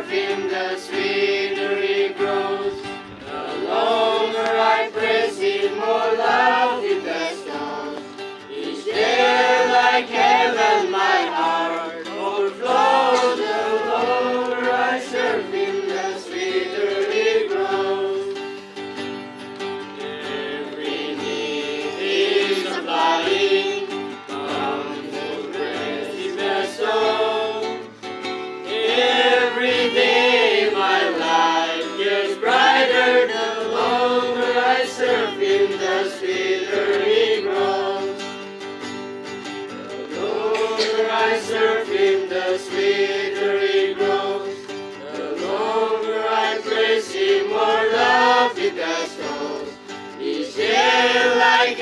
serve Him, the sweeter He grows. The longer I praise Him, more love He bestows. Each day like heaven my heart overflows. The longer I serve Him, the sweeter He grows. Every need is supplying, bountiful grace He bestows. Every day my life gets brighter, the longer I serve Him, the sweeter He grows. The longer I serve Him, the sweeter He grows. The longer I praise Him, more love He bestows. Each day like